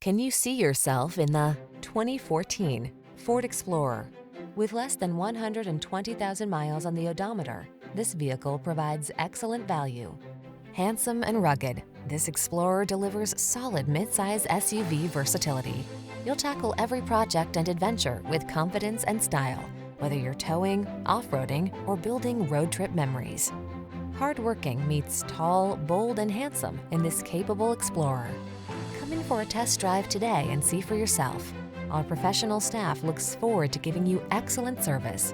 Can you see yourself in the 2014 Ford Explorer? With less than 120,000 miles on the odometer, this vehicle provides excellent value. Handsome and rugged, this Explorer delivers solid midsize SUV versatility. You'll tackle every project and adventure with confidence and style, whether you're towing, off-roading, or building road trip memories. Hardworking meets tall, bold, and handsome in this capable Explorer. Come in for a test drive today and see for yourself. Our professional staff looks forward to giving you excellent service.